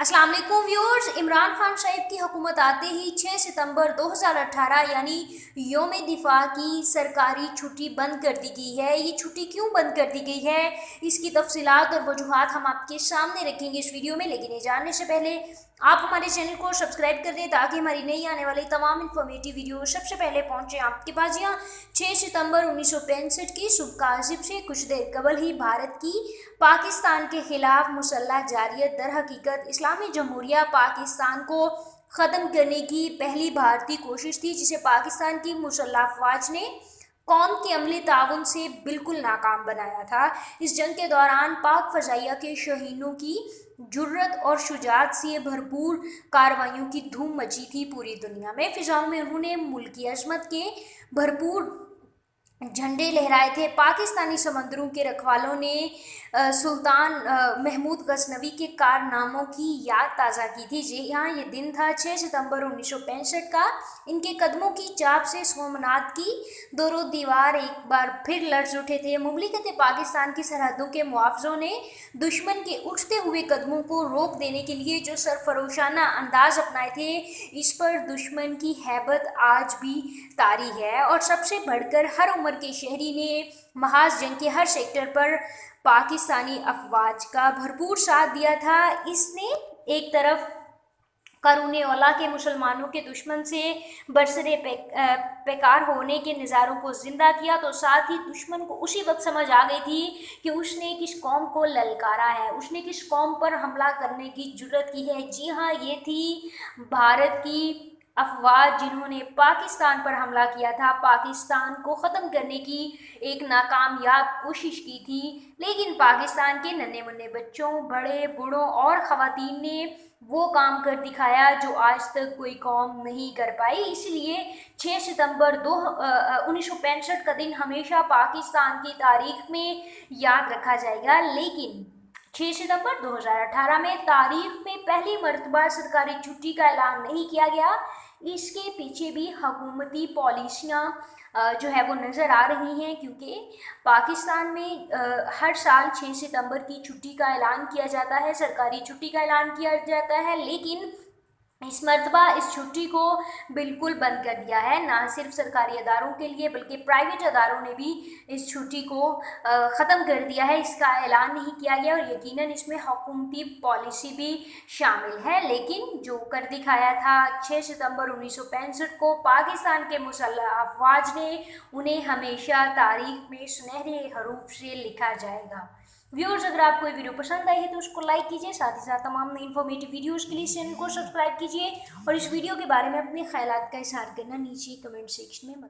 अस्सलाम वालेकुम व्यूअर्स। इमरान खान साहब की हुकूमत आते ही 6 सितंबर 2018 यानी योम दिफा की सरकारी छुट्टी बंद कर दी गई है। ये छुट्टी क्यों बंद कर दी गई है, इसकी तफसीलात और वजूहात हम आपके सामने रखेंगे इस वीडियो में। लेकिन ये जानने से पहले आप हमारे चैनल को सब्सक्राइब कर दें ताकि हमारी नई आने वाली तमाम इन्फॉर्मेटिव वीडियो सबसे पहले पहुंचे आपके पास। यहाँ 6 सितंबर 1965 की सुबह काजिब से कुछ देर कबल ही भारत की पाकिस्तान के खिलाफ मुसल्लह जारियत दर हकीकत इस्लामी जमहूरिया पाकिस्तान को ख़त्म करने की पहली भारतीय कोशिश थी, जिसे पाकिस्तान की मुसल्लह अफवाज ने कौम के अमली ताउन से बिल्कुल नाकाम बनाया था। इस जंग के दौरान पाक फ़ज़ाइया के शहीनों की जुर्रत और शुजात से भरपूर कार्रवाइयों की धूम मची थी पूरी दुनिया में। फ़िज़ाओं में उन्होंने मुल्क की अज़मत के भरपूर झंडे लहराए थे। पाकिस्तानी समंदरों के रखवालों ने सुल्तान महमूद गजनवी के कारनामों की याद ताज़ा की थी। जी हाँ, ये दिन था 6 सितंबर 1965 का। इनके कदमों की चाप से सोमनाथ की दोरो दीवार एक बार फिर लर्ज़ उठे थे। मुमलिकत पाकिस्तान की सरहदों के मुआवज़ों ने दुश्मन के उठते हुए कदमों को रोक देने के लिए जो सरफरोशाना अंदाज अपनाए थे, इस पर दुश्मन की हैबत आज भी तारी है। और सबसे बढ़कर हर उम्र के शहरी ने महाज जंग के हर सेक्टर पर पाकिस्तानी अफवाज का भरपूर साथ दिया था। इसने एक तरफ करूने औला के मुसलमानों के दुश्मन से बरसरे बेकार होने के नज़ारों को ज़िंदा किया, तो साथ ही दुश्मन को उसी वक्त समझ आ गई थी कि उसने किस कौम को ललकारा है, उसने किस कौम पर हमला करने की जुर्रत की है। जी हाँ, ये थी भारत की अफवाज जिन्होंने पाकिस्तान पर हमला किया था, पाकिस्तान को ख़त्म करने की एक नाकामयाब कोशिश की थी। लेकिन पाकिस्तान के नन्हे मुन्ने बच्चों, बड़े बूढ़ों और ख़वातीन ने वो काम कर दिखाया जो आज तक कोई कौम नहीं कर पाई। इसलिए 6 सितंबर 1965 का दिन हमेशा पाकिस्तान की तारीख में याद रखा जाएगा। लेकिन 6 सितंबर 2018 में तारीख में पहली मरतबा सरकारी छुट्टी का ऐलान नहीं किया गया। इसके पीछे भी हुकूमती पॉलिसियाँ जो है वो नज़र आ रही हैं, क्योंकि पाकिस्तान में हर साल 6 सितंबर की छुट्टी का ऐलान किया जाता है, सरकारी छुट्टी का ऐलान किया जाता है। लेकिन इस मरतबा इस छुट्टी को बिल्कुल बंद कर दिया है। ना सिर्फ सरकारी अदारों के लिए बल्कि प्राइवेट अदारों ने भी इस छुट्टी को ख़त्म कर दिया है। इसका ऐलान नहीं किया गया और यकीनन इसमें हुकूमती पॉलिसी भी शामिल है। लेकिन जो कर दिखाया था 6 सितंबर 1965 को पाकिस्तान के मुसल्लह अफवाज ने, उन्हें हमेशा तारीख में सुनहरे हरूफ से लिखा जाएगा। व्यूअर्स, अगर आपको ये वीडियो पसंद आई है तो उसको लाइक कीजिए, साथ ही साथ तमाम नई इन्फॉर्मेटिव वीडियोज़ के लिए चैनल को सब्सक्राइब कीजिए और इस वीडियो के बारे में अपने ख्यालात का इज़हार करना नीचे कमेंट सेक्शन में मत